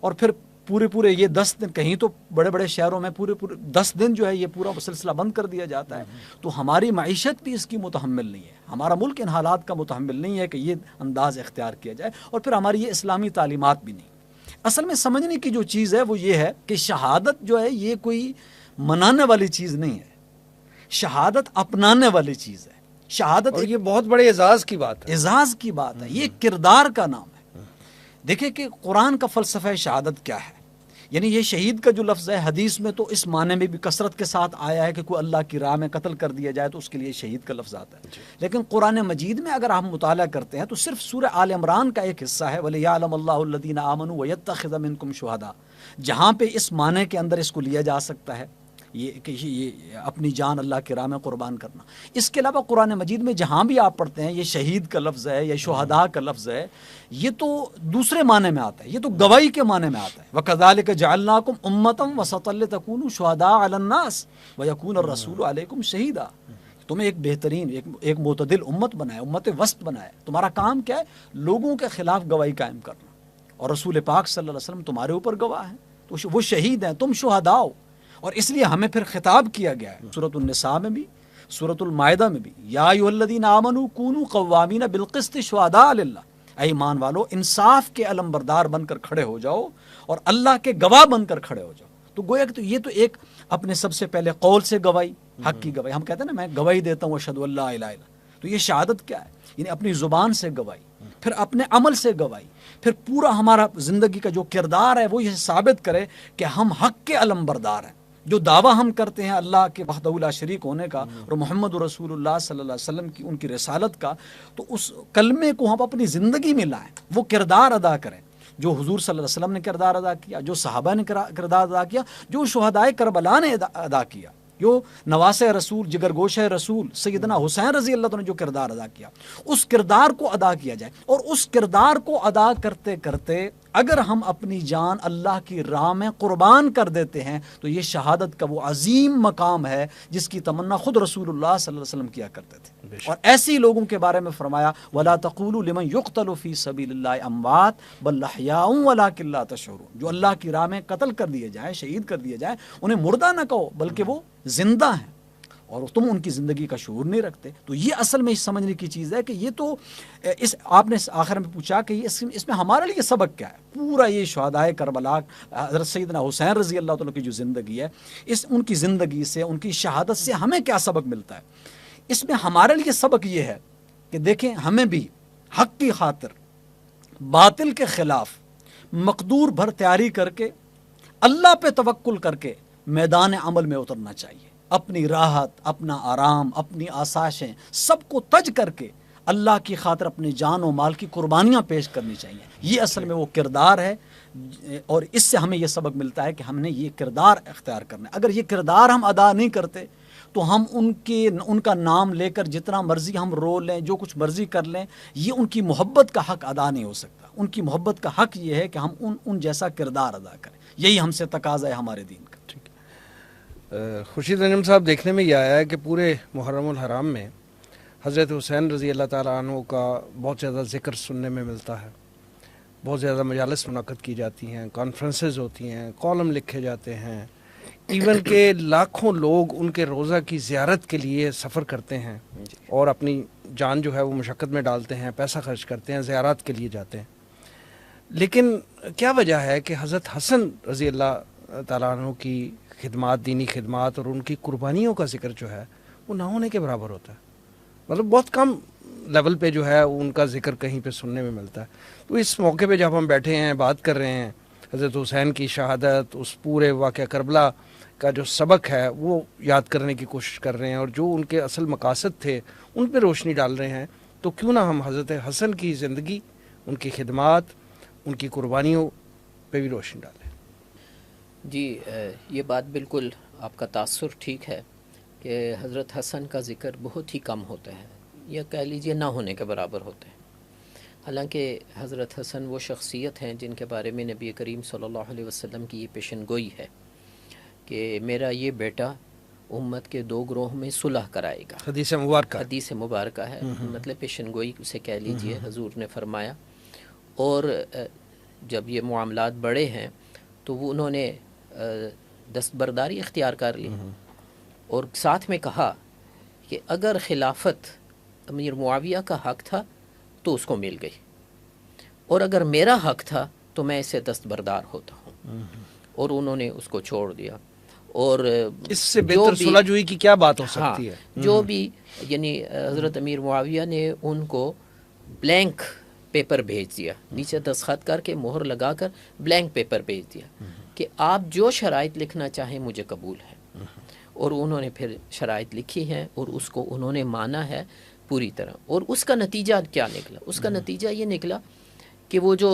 اور پھر پورے یہ 10 دن، کہیں تو بڑے بڑے شہروں میں پورے 10 دن جو ہے یہ پورا سلسلہ بند کر دیا جاتا ہے۔ تو ہماری معیشت بھی اس کی متحمل نہیں ہے، ہمارا ملک ان حالات کا متحمل نہیں ہے کہ یہ انداز اختیار کیا جائے، اور پھر ہماری یہ اسلامی تعلیمات بھی نہیں۔ اصل میں سمجھنے کی جو چیز ہے وہ یہ ہے کہ شہادت جو ہے یہ کوئی منانے والی چیز نہیں ہے، شہادت اپنانے والی چیز ہے۔ شہادت، اور یہ بہت بڑے اعزاز کی بات ہے، اعزاز کی بات ہے، یہ کردار کا نام ہے۔ دیکھیں کہ قرآن کا فلسفہ شہادت کیا ہے، یعنی یہ شہید کا جو لفظ ہے حدیث میں تو اس معنی میں بھی کثرت کے ساتھ آیا ہے کہ کوئی اللہ کی راہ میں قتل کر دیا جائے تو اس کے لیے شہید کا لفظ آتا ہے۔ لیکن قرآن مجید میں اگر ہم مطالعہ کرتے ہیں تو صرف سورہ آل عمران کا ایک حصہ ہے وَلِيَعْلَمَ اللَّهُ الَّذِينَ آمَنُوا وَيَتَّخِذَ مِنكُمْ شُهَدَاءَ، جہاں پہ اس معنی کے اندر اس کو لیا جا سکتا ہے، یہ اپنی جان اللہ کی راہ میں قربان کرنا۔ اس کے علاوہ قرآن مجید میں جہاں بھی آپ پڑھتے ہیں یہ شہید کا لفظ ہے یا شہداء کا لفظ ہے، یہ تو دوسرے معنی میں آتا ہے، یہ تو گواہی کے معنی میں آتا ہے۔ وَكَذَلِكَ جَعَلْنَاكُمْ أُمَّةً وَسَطًا لِتَكُونُوا شُهَدَاءَ عَلَى النَّاسِ وَيَكُونَ الرَّسُولُ عَلَيْكُمْ شَهِيدًا، تمہیں ایک بہترین ایک معتدل امت بنایا، امت وسط بنایا۔ تمہارا کام کیا ہے؟ لوگوں کے خلاف گواہی قائم کرنا، اور رسول پاک صلی اللہ علیہ وسلم تمہارے اوپر گواہ ہیں، تو وہ شہید ہیں، تم شہداء ہو. اور اس لیے ہمیں پھر خطاب کیا گیا ہے سورۃ النساء میں بھی، سورۃ المائدہ میں بھی، یا ایھا الذین آمنوا کونوا قوامین بالقسط شہداء للہ، اے ایمان والو انصاف کے علمبردار بن کر کھڑے ہو جاؤ اور اللہ کے گواہ بن کر کھڑے ہو جاؤ. تو گویا کہ یہ تو ایک اپنے سب سے پہلے قول سے گواہی، حق کی گواہی. ہم کہتے ہیں نا میں گواہی دیتا ہوں اشہد ان لا الہ الا اللہ، تو یہ شہادت کیا ہے؟ یعنی اپنی زبان سے گواہی، پھر اپنے عمل سے گواہی، پھر پورا ہمارا زندگی کا جو کردار ہے وہ یہ ثابت کرے کہ ہم حق کے علمبردار ہیں. جو دعویٰ ہم کرتے ہیں اللہ کے وحدہ لا شریک ہونے کا اور محمد رسول اللہ صلی اللہ علیہ وسلم کی ان کی رسالت کا، تو اس کلمے کو ہم اپنی زندگی میں لائیں، وہ کردار ادا کریں جو حضور صلی اللہ علیہ وسلم نے کردار ادا کیا، جو صحابہ نے کردار ادا کیا، جو شہدائے کربلا نے ادا کیا، جو نواس رسول جگر گوشہ رسول سیدنا حسین رضی اللہ عنہ نے جو کردار ادا کیا، اس کردار کو ادا کیا جائے. اور اس کردار کو ادا کرتے کرتے اگر ہم اپنی جان اللہ کی راہ میں قربان کر دیتے ہیں تو یہ شہادت کا وہ عظیم مقام ہے جس کی تمنا خود رسول اللہ صلی اللہ علیہ وسلم کیا کرتے تھے. اور ایسی لوگوں کے بارے میں فرمایا وَلَا تَقُولُوا لِمَنْ يُقْتَلُ فِي سَبِيلِ اللَّهِ أَمْوَاتٌ بَلْ أَحْيَاءٌ وَلَٰكِن لَّا تَشْعُرُونَ. جو اللہ کی راہ میں قتل کر دیے جائیں، شہید کر دیے جائیں، انہیں مردہ نہ کہو بلکہ وہ زندہ ہیں اور تم ان کی زندگی کا شعور نہیں رکھتے. تو یہ اصل میں سمجھنے کی چیز ہے کہ یہ تو آپ نے آخر میں پوچھا کہ اس میں ہمارے لیے سبق کیا ہے. پورا یہ شہدائے کربلا حضرت سیدنا حسین رضی اللہ تعالیٰ کی جو زندگی ہے، ان کی زندگی سے، ان کی شہادت سے ہمیں کیا سبق ملتا ہے؟ اس میں ہمارے لیے سبق یہ ہے کہ دیکھیں ہمیں بھی حق کی خاطر باطل کے خلاف مقدور بھر تیاری کر کے اللہ پہ توکل کر کے میدان عمل میں اترنا چاہیے. اپنی راحت، اپنا آرام، اپنی آسائشیں سب کو تج کر کے اللہ کی خاطر اپنی جان و مال کی قربانیاں پیش کرنی چاہیے. یہ اصل میں وہ کردار ہے، اور اس سے ہمیں یہ سبق ملتا ہے کہ ہم نے یہ کردار اختیار کرنا ہے. اگر یہ کردار ہم ادا نہیں کرتے تو ہم ان کا نام لے کر جتنا مرضی ہم رو لیں، جو کچھ مرضی کر لیں، یہ ان کی محبت کا حق ادا نہیں ہو سکتا. ان کی محبت کا حق یہ ہے کہ ہم ان جیسا کردار ادا کریں. یہی ہم سے تقاضا ہے ہمارے دین کا. خورشید انجم صاحب، دیکھنے میں یہ آیا ہے کہ پورے محرم الحرام میں حضرت حسین رضی اللہ تعالیٰ عنہ کا بہت زیادہ ذکر سننے میں ملتا ہے، بہت زیادہ مجالس منعقد کی جاتی ہیں، کانفرنسز ہوتی ہیں، کالم لکھے جاتے ہیں، ایون کہ لاکھوں لوگ ان کے روضہ کی زیارت کے لیے سفر کرتے ہیں اور اپنی جان جو ہے وہ مشقت میں ڈالتے ہیں، پیسہ خرچ کرتے ہیں، زیارات کے لیے جاتے ہیں. لیکن کیا وجہ ہے کہ حضرت حسن رضی اللہ تعالیٰ عنہ کی خدمات، دینی خدمات اور ان کی قربانیوں کا ذکر جو ہے وہ نہ ہونے کے برابر ہوتا ہے؟ مطلب بہت کم لیول پہ جو ہے ان کا ذکر کہیں پہ سننے میں ملتا ہے. تو اس موقع پہ جب ہم بیٹھے ہیں، بات کر رہے ہیں، حضرت حسین کی شہادت، اس پورے واقعہ کربلا کا جو سبق ہے وہ یاد کرنے کی کوشش کر رہے ہیں اور جو ان کے اصل مقاصد تھے ان پہ روشنی ڈال رہے ہیں، تو کیوں نہ ہم حضرت حسن کی زندگی، ان کی خدمات، ان کی قربانیوں پہ بھی روشنی ڈالیں. جی، یہ بات بالکل آپ کا تاثر ٹھیک ہے کہ حضرت حسن کا ذکر بہت ہی کم ہوتا ہے، یا کہہ لیجئے نہ ہونے کے برابر ہوتا ہے. حالانکہ حضرت حسن وہ شخصیت ہیں جن کے بارے میں نبی کریم صلی اللہ علیہ وسلم کی یہ پیشن گوئی ہے کہ میرا یہ بیٹا امت کے دو گروہ میں صلح کرائے گا. حدیث مبارکہ ہے، مطلب پیشن گوئی اسے کہہ لیجئے، حضور نے فرمایا. اور جب یہ معاملات بڑے ہیں تو وہ انہوں نے دستبرداری اختیار کر لی اور ساتھ میں کہا کہ اگر خلافت امیر معاویہ کا حق تھا تو اس کو مل گئی، اور اگر میرا حق تھا تو میں اسے دستبردار ہوتا ہوں، اور انہوں نے اس کو چھوڑ دیا. اور اس سے بہتر صلح جوئی کی کیا بات ہو سکتی ہے؟ جو بھی یعنی حضرت امیر معاویہ نے ان کو بلینک پیپر بھیج دیا، نیچے دستخط کر کے مہر لگا کر بلینک پیپر بھیج دیا کہ آپ جو شرائط لکھنا چاہیں مجھے قبول ہے. اور انہوں نے پھر شرائط لکھی ہیں اور اس کو انہوں نے مانا ہے پوری طرح. اور اس کا نتیجہ کیا نکلا؟ اس کا نتیجہ یہ نکلا کہ وہ جو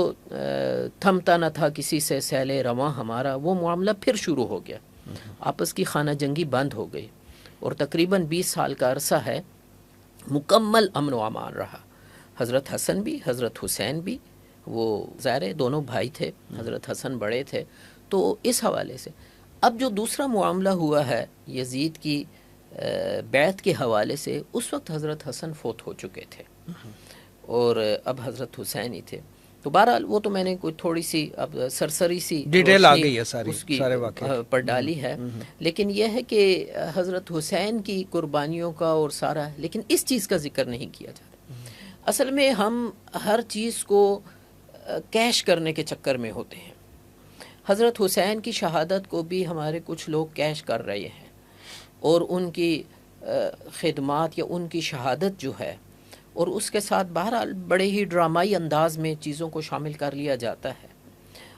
تھمتا نہ تھا کسی سے سیل رواں ہمارا، وہ معاملہ پھر شروع ہو گیا. آپس کی خانہ جنگی بند ہو گئی اور تقریباً 20 سال کا عرصہ ہے مکمل امن و امان رہا. حضرت حسن بھی، حضرت حسین بھی، وہ ظاہر دونوں بھائی تھے، حضرت حسن بڑے تھے. تو اس حوالے سے اب جو دوسرا معاملہ ہوا ہے یزید کی بیعت کے حوالے سے، اس وقت حضرت حسن فوت ہو چکے تھے اور اب حضرت حسین ہی تھے. تو بہرحال وہ تو میں نے کوئی تھوڑی سی اب سرسری سی ڈیٹیل آ گئی ہے ساری اس کی سارے واقعے پر ڈالی ہے، لیکن یہ ہے کہ حضرت حسین کی قربانیوں کا اور سارا، لیکن اس چیز کا ذکر نہیں کیا جاتا۔ اصل میں ہم ہر چیز کو کیش کرنے کے چکر میں ہوتے ہیں۔ حضرت حسین کی شہادت کو بھی ہمارے کچھ لوگ کیش کر رہے ہیں، اور ان کی خدمات یا ان کی شہادت جو ہے، اور اس کے ساتھ بہرحال بڑے ہی ڈرامائی انداز میں چیزوں کو شامل کر لیا جاتا ہے۔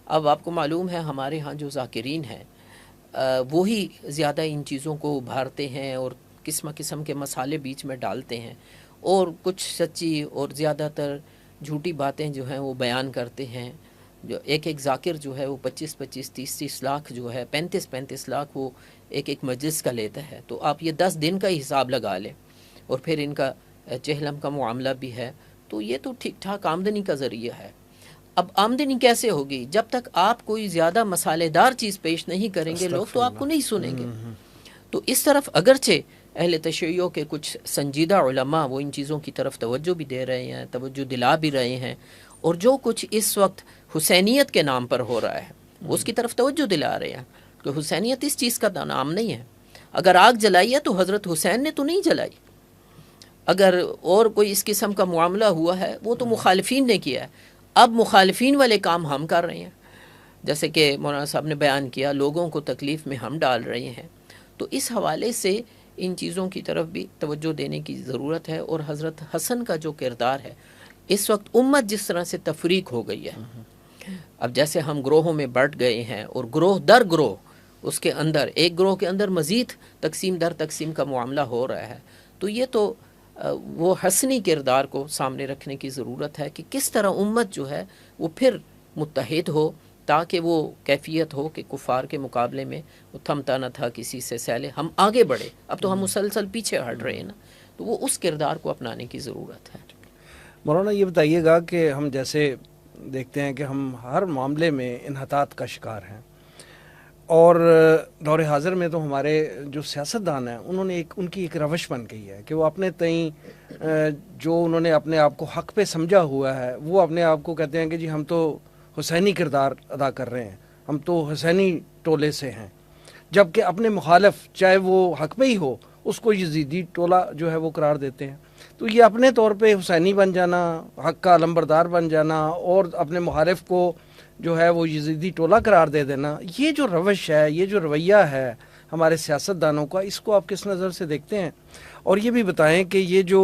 اب آپ کو معلوم ہے ہمارے ہاں جو ذاکرین ہیں وہی زیادہ ان چیزوں کو ابھارتے ہیں اور قسم قسم کے مسالے بیچ میں ڈالتے ہیں، اور کچھ سچی اور زیادہ تر جھوٹی باتیں جو ہیں وہ بیان کرتے ہیں۔ جو ایک ذاکر جو ہے وہ 25 30 لاکھ جو ہے 35 لاکھ وہ ایک مجلس کا لیتا ہے، تو آپ یہ 10 دن کا حساب لگا لیں، اور پھر ان کا چہلم کا معاملہ بھی ہے، تو یہ تو ٹھیک ٹھاک آمدنی کا ذریعہ ہے۔ اب آمدنی کیسے ہوگی؟ جب تک آپ کوئی زیادہ مسالے دار چیز پیش نہیں کریں گے لوگ تو آپ کو نہیں سنیں گے۔ تو اس طرف اگرچہ اہل تشیع کے کچھ سنجیدہ علماء وہ ان چیزوں کی طرف توجہ بھی دے رہے ہیں، توجہ دلا بھی رہے ہیں، اور جو کچھ اس وقت حسینیت کے نام پر ہو رہا ہے وہ اس کی طرف توجہ دلا رہے ہیں کہ حسینیت اس چیز کا نام نہیں ہے۔ اگر آگ جلائی ہے تو حضرت حسین نے تو نہیں جلائی، اگر اور کوئی اس قسم کا معاملہ ہوا ہے وہ تو مخالفین نے کیا ہے۔ اب مخالفین والے کام ہم کر رہے ہیں، جیسے کہ مولانا صاحب نے بیان کیا، لوگوں کو تکلیف میں ہم ڈال رہے ہیں۔ تو اس حوالے سے ان چیزوں کی طرف بھی توجہ دینے کی ضرورت ہے۔ اور حضرت حسن کا جو کردار ہے، اس وقت امت جس طرح سے تفریق ہو گئی ہے، اب جیسے ہم گروہوں میں بٹ گئے ہیں، اور گروہ در گروہ اس کے اندر ایک گروہ کے اندر مزید تقسیم در تقسیم کا معاملہ ہو رہا ہے، تو یہ تو وہ حسنی کردار کو سامنے رکھنے کی ضرورت ہے کہ کس طرح امت جو ہے وہ پھر متحد ہو، تاکہ وہ کیفیت ہو کہ کفار کے مقابلے میں وہ تھمتا نہ تھا کسی سے سیلے، ہم آگے بڑھے۔ اب تو ہم مسلسل پیچھے ہٹ رہے ہیں نا، تو وہ اس کردار کو اپنانے کی ضرورت ہے۔ مولانا یہ بتائیے گا کہ ہم جیسے دیکھتے ہیں کہ ہم ہر معاملے میں انحطاط کا شکار ہیں، اور دور حاضر میں تو ہمارے جو سیاستدان ہیں انہوں نے ان کی ایک روش بن گئی ہے کہ وہ اپنے تئیں جو انہوں نے اپنے آپ کو حق پہ سمجھا ہوا ہے، وہ اپنے آپ کو کہتے ہیں کہ جی ہم تو حسینی کردار ادا کر رہے ہیں، ہم تو حسینی ٹولے سے ہیں، جبکہ اپنے مخالف چاہے وہ حق پہ ہی ہو اس کو یزیدی ٹولہ جو ہے وہ قرار دیتے ہیں۔ تو یہ اپنے طور پہ حسینی بن جانا، حق کا علمبردار بن جانا، اور اپنے مخالف کو جو ہے وہ یزیدی ٹولہ قرار دے دینا، یہ جو روش ہے، یہ جو رویہ ہے ہمارے سیاستدانوں کا، اس کو آپ کس نظر سے دیکھتے ہیں؟ اور یہ بھی بتائیں کہ یہ جو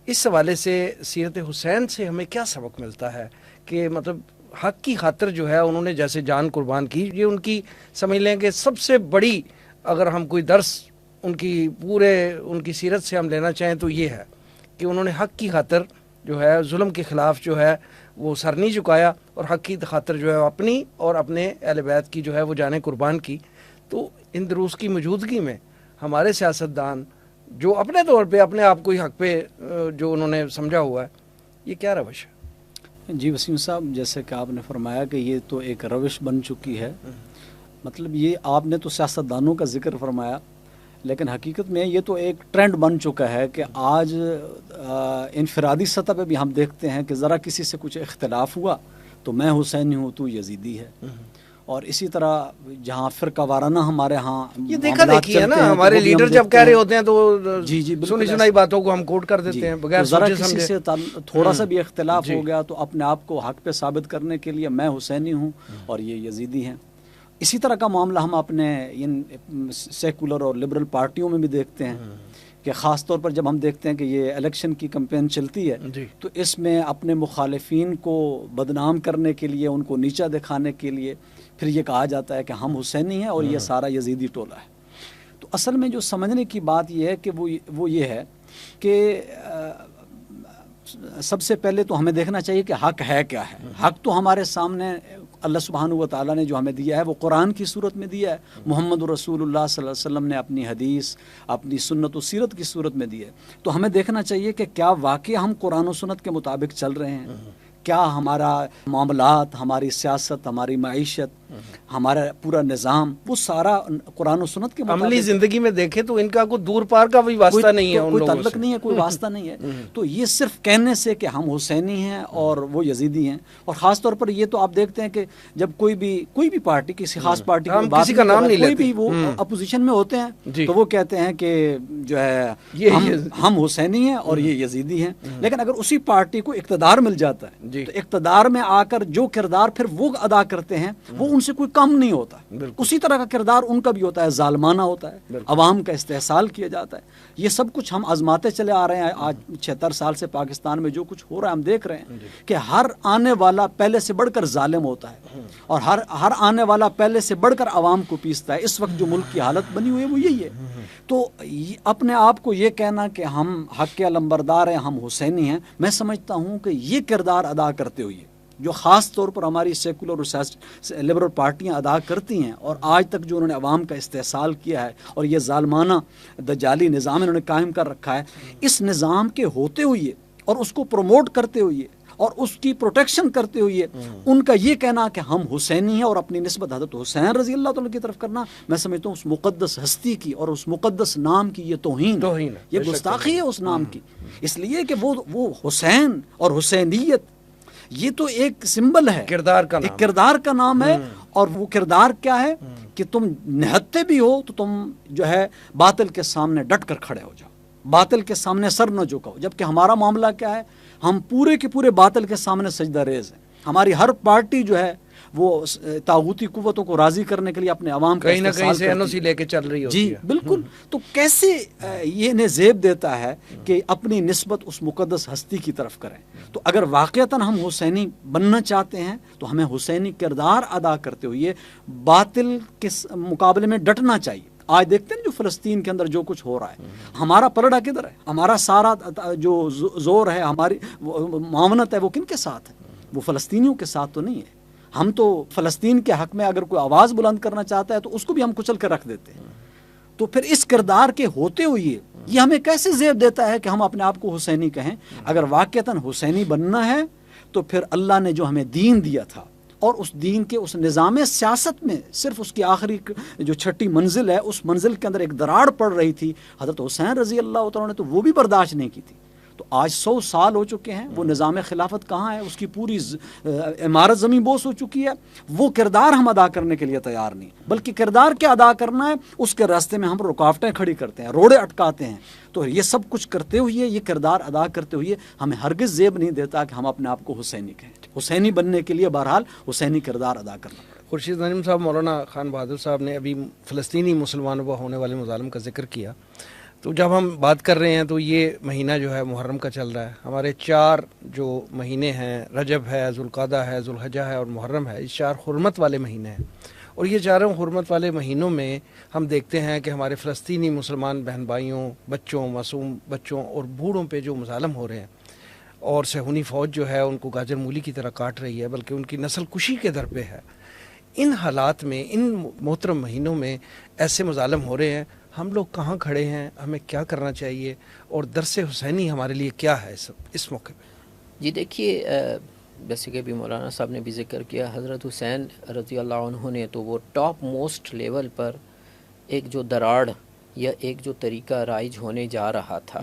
اس حوالے سے سیرت حسین سے ہمیں کیا سبق ملتا ہے کہ مطلب حق کی خاطر جو ہے انہوں نے جیسے جان قربان کی، یہ ان کی سمجھ لیں کہ سب سے بڑی اگر ہم کوئی درس ان کی سیرت سے ہم لینا چاہیں تو یہ ہے کہ انہوں نے حق کی خاطر جو ہے ظلم کے خلاف جو ہے وہ سر نہیں جھکایا، اور حق کی خاطر جو ہے اپنی اور اپنے اہل بیت کی جو ہے وہ جانیں قربان کی۔ تو ان دروس کی موجودگی میں ہمارے سیاستدان جو اپنے طور پہ اپنے آپ کو ہی حق پہ جو انہوں نے سمجھا ہوا ہے، یہ کیا روش ہے؟ جی وسیم صاحب، جیسے کہ آپ نے فرمایا کہ یہ تو ایک روش بن چکی ہے، مطلب یہ آپ نے تو سیاستدانوں کا ذکر فرمایا، لیکن حقیقت میں یہ تو ایک ٹرینڈ بن چکا ہے کہ آج انفرادی سطح پہ بھی ہم دیکھتے ہیں کہ ذرا کسی سے کچھ اختلاف ہوا تو میں حسینی ہوں تو یزیدی ہے، اور اسی طرح جہاں فرقہ وارانہ ہمارے ہاں یہ دیکھا دیکھی ہے نا، ہمارے لیڈر جب کہہ رہے ہوتے ہیں تو جی سنی سنائی باتوں کو ہم کوٹ کر دیتے ہیں بغیر ذرا سوچے کسی سمجھے۔ سے تھوڑا سا بھی اختلاف ہو گیا تو اپنے آپ کو حق پہ ثابت کرنے کے لیے میں حسینی ہوں اور یہ یزیدی ہیں۔ اسی طرح کا معاملہ ہم اپنے ان سیکولر اور لبرل پارٹیوں میں بھی دیکھتے ہیں کہ خاص طور پر جب ہم دیکھتے ہیں کہ یہ الیکشن کی کمپین چلتی ہے تو اس میں اپنے مخالفین کو بدنام کرنے کے لیے، ان کو نیچا دکھانے کے لیے پھر یہ کہا جاتا ہے کہ ہم حسینی ہیں اور یہ سارا یزیدی ٹولہ ہے۔ تو اصل میں جو سمجھنے کی بات یہ ہے کہ وہ یہ ہے کہ سب سے پہلے تو ہمیں دیکھنا چاہیے کہ حق ہے کیا ہے۔ حق تو ہمارے سامنے اللہ سبحانہ و تعالیٰ نے جو ہمیں دیا ہے وہ قرآن کی صورت میں دیا ہے، محمد رسول اللہ صلی اللہ علیہ وسلم نے اپنی حدیث، اپنی سنت و سیرت کی صورت میں دی ہے۔ تو ہمیں دیکھنا چاہیے کہ کیا واقعی ہم قرآن و سنت کے مطابق چل رہے ہیں، کیا ہمارا معاملات، ہماری سیاست، ہماری معیشت ہمارا پورا نظام وہ سارا قرآن و سنت کے عملی زندگی میں دیکھیں تو ان کا کوئی دور پار کا بھی واسطہ نہیں ہے، کوئی تعلق نہیں ہے، کوئی واسطہ نہیں ہے. تو یہ صرف کہنے سے کہ ہم حسینی ہیں اور وہ یزیدی ہیں، اور خاص طور پر یہ تو آپ دیکھتے ہیں کہ جب کوئی بھی پارٹی کسی خاص پارٹی ہم کسی کا نام نہیں لیتے، کوئی بھی وہ اپوزیشن میں ہوتے ہیں تو وہ کہتے ہیں کہ جو ہے ہم حسینی ہیں اور یہ یزیدی ہیں. لیکن اگر اسی پارٹی کو اقتدار مل جاتا ہے تو اقتدار میں آ کر جو کردار پھر وہ ادا کرتے ہیں وہ ان سے کوئی کم نہیں ہوتا. اسی طرح کا کردار ان کا بھی ہوتا ہے، ظالمانہ ہوتا ہے، عوام کا استحصال کیا جاتا ہے. یہ سب کچھ ہم آزماتے چلے آ رہے ہیں. آج 76 سال سے پاکستان میں جو کچھ ہو رہا ہے ہم دیکھ رہے ہیں کہ ہر آنے والا پہلے سے بڑھ کر ظالم ہوتا ہے، اور ہر آنے والا پہلے سے بڑھ کر عوام کو پیستا ہے. اس وقت جو ملک کی حالت بنی ہوئی ہے وہ یہی ہے. تو اپنے آپ کو یہ کہنا کہ ہم حق کے علمبردار ہیں، ہم حسینی ہیں، میں سمجھتا ہوں کہ یہ کردار ادا کرتے ہوئے جو خاص طور پر ہماری سیکولر اور لبرل پارٹیاں ادا کرتی ہیں، اور آج تک جو انہوں نے عوام کا استحصال کیا ہے اور یہ ظالمانہ دجالی نظام انہوں نے قائم کر رکھا ہے، اس نظام کے ہوتے ہوئے اور اس کو پروموٹ کرتے ہوئے اور اس کی پروٹیکشن کرتے ہوئے ان کا یہ کہنا کہ ہم حسینی ہیں اور اپنی نسبت حضرت حسین رضی اللہ تعالیٰ کی طرف کرنا، میں سمجھتا ہوں اس مقدس ہستی کی اور اس مقدس نام کی یہ توہین ہے، یہ گستاخی ہے اس نام کی. اس لیے کہ وہ حسین اور حسینیت یہ تو ایک سمبل ہے، ایک کردار کا نام ہے. اور وہ کردار کیا ہے کہ تم نہتے بھی ہو تو تم جو ہے باطل کے سامنے ڈٹ کر کھڑے ہو جاؤ، باطل کے سامنے سر نہ جھکاؤ. جبکہ ہمارا معاملہ کیا ہے، ہم پورے کے پورے باطل کے سامنے سجدہ ریز ہیں. ہماری ہر پارٹی جو ہے وہ طاغوتی قوتوں کو راضی کرنے کے لیے اپنے عوام کا کہیں نہ کہیں سے NOC لے کے چل رہی ہوتی ہے. جی بالکل. تو کیسے یہ انہیں زیب دیتا ہے کہ اپنی نسبت اس مقدس ہستی کی طرف کریں. تو اگر واقعتاً ہم حسینی بننا چاہتے ہیں تو ہمیں حسینی کردار ادا کرتے ہوئے باطل کے مقابلے میں ڈٹنا چاہیے. آج دیکھتے ہیں جو فلسطین کے اندر جو کچھ ہو رہا ہے، ہمارا پلڑا کدھر ہے؟ ہمارا سارا جو زور ہے، ہماری معاونت ہے، وہ کن کے ساتھ ہے؟ وہ فلسطینیوں کے ساتھ تو نہیں ہے. ہم تو فلسطین کے حق میں اگر کوئی آواز بلند کرنا چاہتا ہے تو اس کو بھی ہم کچل کر رکھ دیتے ہیں. تو پھر اس کردار کے ہوتے ہوئے یہ ہمیں کیسے زیب دیتا ہے کہ ہم اپنے آپ کو حسینی کہیں؟ اگر واقعتاً حسینی بننا ہے تو پھر اللہ نے جو ہمیں دین دیا تھا اور اس دین کے اس نظام سیاست میں صرف اس کی آخری جو 6ٹی منزل ہے، اس منزل کے اندر ایک دراڑ پڑ رہی تھی، حضرت حسین رضی اللہ تعالیٰ نے تو وہ بھی برداشت نہیں کی تھی. تو آج 100 سال ہو چکے ہیں، وہ نظام خلافت کہاں ہے؟ اس کی پوری عمارت زمین بوس ہو چکی ہے. وہ کردار ہم ادا کرنے کے لیے تیار نہیں، بلکہ کردار کیا ادا کرنا ہے اس کے راستے میں ہم رکاوٹیں کھڑی کرتے ہیں، روڑے اٹکاتے ہیں. تو یہ سب کچھ کرتے ہوئے، یہ کردار ادا کرتے ہوئے ہمیں ہرگز زیب نہیں دیتا کہ ہم اپنے آپ کو حسینی کہیں. حسینی بننے کے لیے بہرحال حسینی کردار ادا کرنا پڑے. خورشید نعیم صاحب، مولانا خان بہادر صاحب نے ابھی فلسطینی مسلمانوں پر ہونے والے مظالم کا ذکر کیا. تو جب ہم بات کر رہے ہیں تو یہ مہینہ جو ہے محرم کا چل رہا ہے. ہمارے 4 جو مہینے ہیں، رجب ہے، ذوالقعدہ ہے، ذوالحجہ ہے اور محرم ہے، یہ 4 حرمت والے مہینے ہیں. اور یہ 4 حرمت والے مہینوں میں ہم دیکھتے ہیں کہ ہمارے فلسطینی مسلمان بہن بھائیوں، بچوں، معصوم بچوں اور بوڑھوں پہ جو مظالم ہو رہے ہیں، اور صہیونی فوج جو ہے ان کو گاجر مولی کی طرح کاٹ رہی ہے، بلکہ ان کی نسل کشی کے در پہ ہے. ان حالات میں، ان محترم مہینوں میں ایسے مظالم ہو رہے ہیں، ہم لوگ کہاں کھڑے ہیں؟ ہمیں کیا کرنا چاہیے؟ اور درس حسینی ہمارے لیے کیا ہے اس موقع پہ؟ جی دیکھیے، جیسے کہ ابھی مولانا صاحب نے بھی ذکر کیا، حضرت حسین رضی اللہ عنہ نے تو وہ ٹاپ موسٹ لیول پر ایک جو دراڑ یا ایک جو طریقہ رائج ہونے جا رہا تھا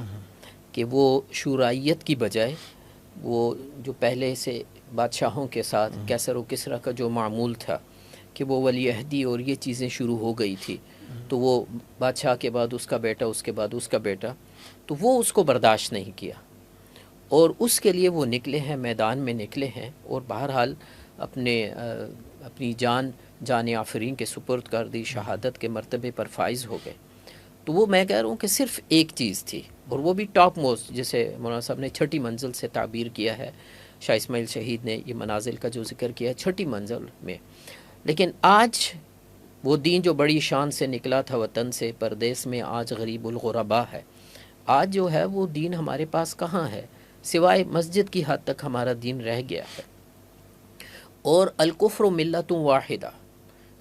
کہ وہ شورائیت کی بجائے وہ جو پہلے سے بادشاہوں کے ساتھ کیسر و کسریٰ کا جو معمول تھا کہ وہ ولی عہدی اور یہ چیزیں شروع ہو گئی تھی، تو وہ بادشاہ کے بعد اس کا بیٹا، اس کے بعد اس کا بیٹا، تو وہ اس کو برداشت نہیں کیا اور اس کے لیے وہ نکلے ہیں، میدان میں نکلے ہیں اور بہرحال اپنی جان آفرین کے سپرد کر دی، شہادت کے مرتبے پر فائز ہو گئے. تو وہ میں کہہ رہا ہوں کہ صرف ایک چیز تھی، اور وہ بھی ٹاپ موسٹ، جسے مولانا صاحب نے 6ٹی منزل سے تعبیر کیا ہے. شاہ اسماعیل شہید نے یہ منازل کا جو ذکر کیا ہے 6ٹی منزل میں. لیکن آج وہ دین جو بڑی شان سے نکلا تھا وطن سے پردیس میں، آج غریب الغربا ہے. آج جو ہے وہ دین ہمارے پاس کہاں ہے؟ سوائے مسجد کی حد تک ہمارا دین رہ گیا ہے. اور الکفر ملت واحدہ،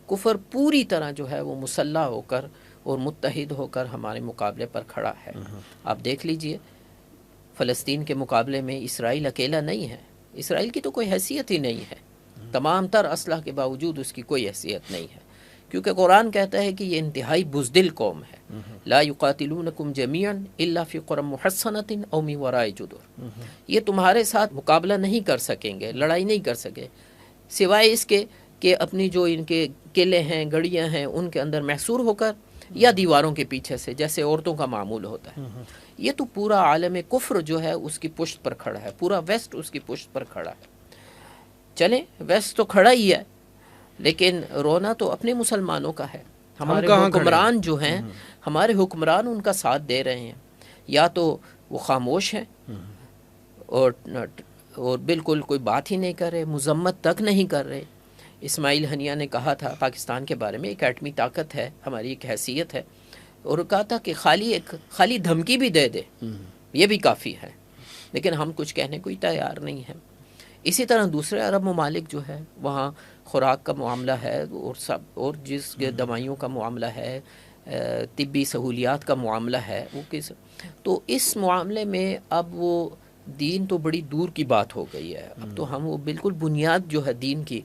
کفر پوری طرح جو ہے وہ مسلح ہو کر اور متحد ہو کر ہمارے مقابلے پر کھڑا ہے. آپ دیکھ لیجئے، فلسطین کے مقابلے میں اسرائیل اکیلا نہیں ہے، اسرائیل کی تو کوئی حیثیت ہی نہیں ہے. تمام تر اسلحہ کے باوجود اس کی کوئی حیثیت نہیں ہے، کیونکہ قرآن کہتا ہے کہ یہ انتہائی بزدل قوم ہے. لا یقاتلونکم جمیعا الا فی قری محصنۃ او من وراء جدر. یہ تمہارے ساتھ مقابلہ نہیں کر سکیں گے، لڑائی نہیں کر سکے، سوائے اس کے کہ اپنی جو ان کے قلعے ہیں، گڑیاں ہیں، ان کے اندر محصور ہو کر یا دیواروں کے پیچھے سے، جیسے عورتوں کا معمول ہوتا ہے. یہ تو پورا عالم کفر جو ہے اس کی پشت پر کھڑا ہے، پورا ویسٹ اس کی پشت پر کھڑا ہے. چلیں ویسٹ تو کھڑا ہی ہے، لیکن رونا تو اپنے مسلمانوں کا ہے. ہمارے حکمران جو ہیں، ہمارے حکمران ان کا ساتھ دے رہے ہیں، یا تو وہ خاموش ہیں اور بالکل کوئی بات ہی نہیں کر رہے، مذمت تک نہیں کر رہے. اسماعیل ہنیہ نے کہا تھا پاکستان کے بارے میں، ایک ایٹمی طاقت ہے، ہماری ایک حیثیت ہے، اور کہا تھا کہ خالی دھمکی بھی دے دے یہ بھی کافی ہے، لیکن ہم کچھ کہنے کو ہی تیار نہیں ہیں. اسی طرح دوسرے عرب ممالک جو ہے وہاں خوراک کا معاملہ ہے اور جس دوائیوں کا معاملہ ہے، طبی سہولیات کا معاملہ ہے، وہ تو اس معاملے میں اب وہ دین تو بڑی دور کی بات ہو گئی ہے. اب تو ہم وہ بالکل بنیاد جو ہے دین کی،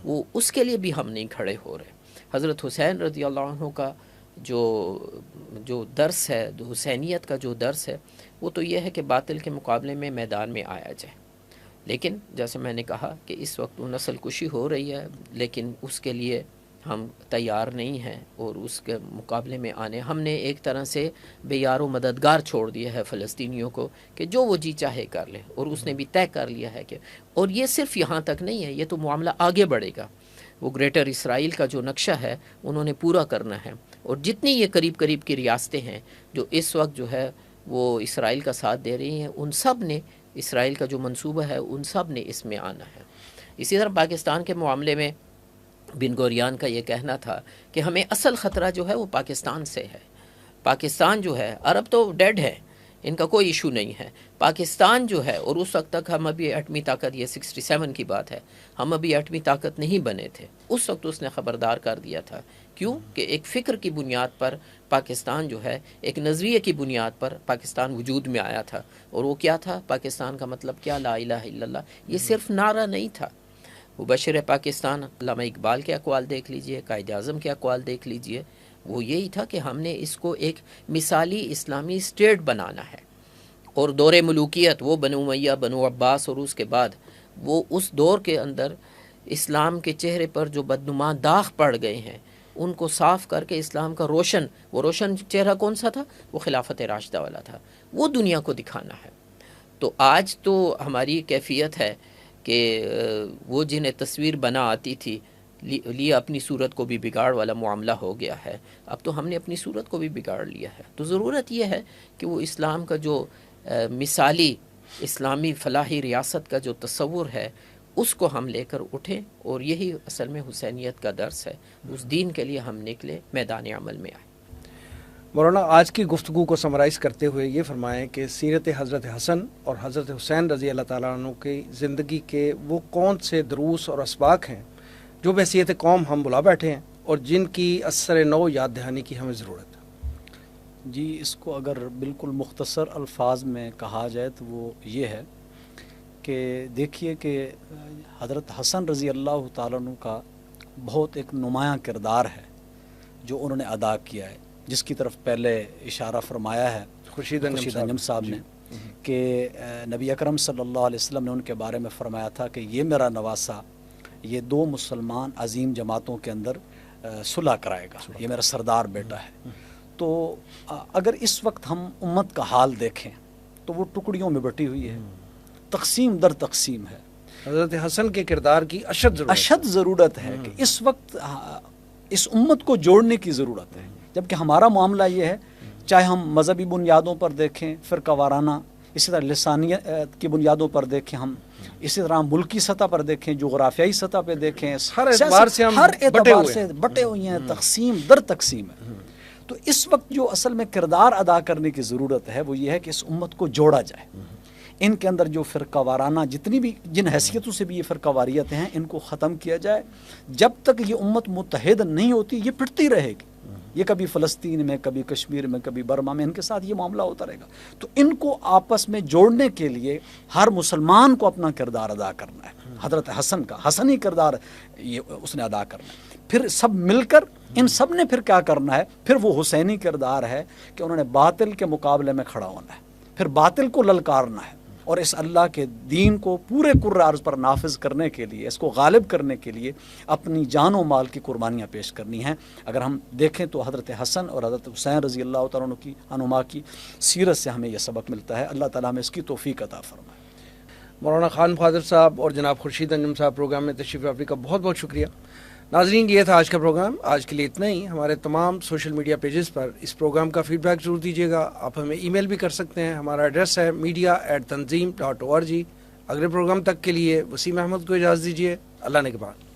وہ اس کے لیے بھی ہم نہیں کھڑے ہو رہے. حضرت حسین رضی اللہ عنہ کا جو درس ہے، حسینیت کا جو درس ہے، وہ تو یہ ہے کہ باطل کے مقابلے میں میدان میں آیا جائے. لیکن جیسے میں نے کہا کہ اس وقت وہ نسل کشی ہو رہی ہے، لیکن اس کے لیے ہم تیار نہیں ہیں، اور اس کے مقابلے میں آنے ہم نے ایک طرح سے بے یار و مددگار چھوڑ دیا ہے فلسطینیوں کو کہ جو وہ جی چاہے کر لے. اور اس نے بھی طے کر لیا ہے کہ، اور یہ صرف یہاں تک نہیں ہے، یہ تو معاملہ آگے بڑھے گا. وہ گریٹر اسرائیل کا جو نقشہ ہے انہوں نے پورا کرنا ہے، اور جتنی یہ قریب کی ریاستیں ہیں جو اس وقت جو ہے وہ اسرائیل کا ساتھ دے رہی ہیں، ان سب نے اسرائیل کا جو منصوبہ ہے ان سب نے اس میں آنا ہے. اسی طرح پاکستان کے معاملے میں بن گوریان کا یہ کہنا تھا کہ ہمیں اصل خطرہ جو ہے وہ پاکستان سے ہے. پاکستان جو ہے، عرب تو ڈیڈ ہے، ان کا کوئی ایشو نہیں ہے. پاکستان جو ہے، اور اس وقت تک ہم ابھی ایٹمی طاقت، یہ 67 کی بات ہے، ہم ابھی ایٹمی طاقت نہیں بنے تھے. اس وقت اس نے خبردار کر دیا تھا. کیوں؟ کہ ایک فکر کی بنیاد پر پاکستان جو ہے، ایک نظریے کی بنیاد پر پاکستان وجود میں آیا تھا. اور وہ کیا تھا؟ پاکستان کا مطلب کیا؟ لا الہ الا اللہ. یہ صرف نعرہ نہیں تھا. وہ بشر پاکستان، علامہ اقبال کے اقوال دیکھ لیجئے، قائد اعظم کے اقوال دیکھ لیجئے، وہ یہی تھا کہ ہم نے اس کو ایک مثالی اسلامی اسٹیٹ بنانا ہے. اور دور ملوکیت، وہ بنو امیہ، بنو عباس، اور اس کے بعد وہ اس دور کے اندر اسلام کے چہرے پر جو بدنما داغ پڑ گئے ہیں ان کو صاف کر کے اسلام کا روشن چہرہ کون سا تھا؟ وہ خلافت راشدہ والا تھا. وہ دنیا کو دکھانا ہے. تو آج تو ہماری کیفیت ہے کہ وہ جنہیں تصویر بنا آتی تھی، لیا اپنی صورت کو بھی بگاڑ والا معاملہ ہو گیا ہے. اب تو ہم نے اپنی صورت کو بھی بگاڑ لیا ہے. تو ضرورت یہ ہے کہ وہ اسلام کا جو مثالی اسلامی فلاحی ریاست کا جو تصور ہے اس کو ہم لے کر اٹھیں، اور یہی اصل میں حسینیت کا درس ہے. اس دین کے لیے ہم نکلے، میدان عمل میں آئے. مولانا، آج کی گفتگو کو سمرائز کرتے ہوئے یہ فرمائیں کہ سیرت حضرت حسن اور حضرت حسین رضی اللہ تعالیٰ عنہ کی زندگی کے وہ کون سے دروس اور اسباق ہیں جو بحیثیت قوم ہم بلا بیٹھے ہیں، اور جن کی اثر نو یاد دہانی کی ہمیں ضرورت ہے؟ جی، اس کو اگر بالکل مختصر الفاظ میں کہا جائے تو وہ یہ ہے کہ دیکھیے کہ حضرت حسن رضی اللہ تعالیٰ عنہ کا بہت ایک نمایاں کردار ہے جو انہوں نے ادا کیا ہے، جس کی طرف پہلے اشارہ فرمایا ہے خورشید انجم صاحب نے، کہ نبی اکرم صلی اللہ علیہ وسلم نے ان کے بارے میں فرمایا تھا کہ یہ میرا نواسہ یہ دو مسلمان عظیم جماعتوں کے اندر صلح کرائے گا، یہ میرا سردار بیٹا ہے. تو اگر اس وقت ہم امت کا حال دیکھیں تو وہ ٹکڑیوں میں بٹی ہوئی ہے، تقسیم در تقسیم ہے. حضرت حسن کے کردار کی اشد ضرورت ہے کہ اس وقت اس امت کو جوڑنے کی ضرورت ہے. جبکہ ہمارا معاملہ یہ ہے، چاہے ہم مذہبی بنیادوں پر دیکھیں، فرقہ وارانہ، اسی طرح لسانیت کی بنیادوں پر دیکھیں، ہم اسی طرح ملکی سطح پر دیکھیں، جغرافیائی سطح پہ دیکھیں، ہر اعتبار سے بٹے ہوئے ہیں، تقسیم در تقسیم ہے. تو اس وقت جو اصل میں کردار ادا کرنے کی ضرورت ہے وہ یہ ہے کہ اس امت کو جوڑا جائے. ان کے اندر جو فرقہ وارانہ جتنی بھی جن حیثیتوں سے بھی یہ فرقہ واریتیں ہیں ان کو ختم کیا جائے. جب تک یہ امت متحد نہیں ہوتی یہ پھٹتی رہے گی. یہ کبھی فلسطین میں، کبھی کشمیر میں، کبھی برما میں، ان کے ساتھ یہ معاملہ ہوتا رہے گا. تو ان کو آپس میں جوڑنے کے لیے ہر مسلمان کو اپنا کردار ادا کرنا ہے. حضرت حسن کا حسنی کردار یہ اس نے ادا کرنا ہے. پھر سب مل کر ان سب نے پھر کیا کرنا ہے, پھر وہ حسینی کردار ہے کہ انہوں نے باطل کے مقابلے میں کھڑا ہونا ہے, پھر باطل کو للکارنا ہے, اور اس اللہ کے دین کو پورے کرۂ ارض پر نافذ کرنے کے لیے, اس کو غالب کرنے کے لیے اپنی جان و مال کی قربانیاں پیش کرنی ہیں. اگر ہم دیکھیں تو حضرت حسن اور حضرت حسین رضی اللہ تعالیٰ عنہما کی سیرت سے ہمیں یہ سبق ملتا ہے. اللہ تعالیٰ ہمیں اس کی توفیق عطا فرمائے. مولانا خان فاضل صاحب اور جناب خورشید انجم صاحب پروگرام میں تشریف آوری کا بہت بہت شکریہ. ناظرین, یہ تھا آج کا پروگرام. آج کے لیے اتنا ہی. ہمارے تمام سوشل میڈیا پیجز پر اس پروگرام کا فیڈ بیک ضرور دیجیے گا. آپ ہمیں ای میل بھی کر سکتے ہیں. ہمارا ایڈریس ہے media@tanzeem.org. اگلے پروگرام تک کے لیے وسیم احمد کو اجازت دیجیے. اللہ نگہبان.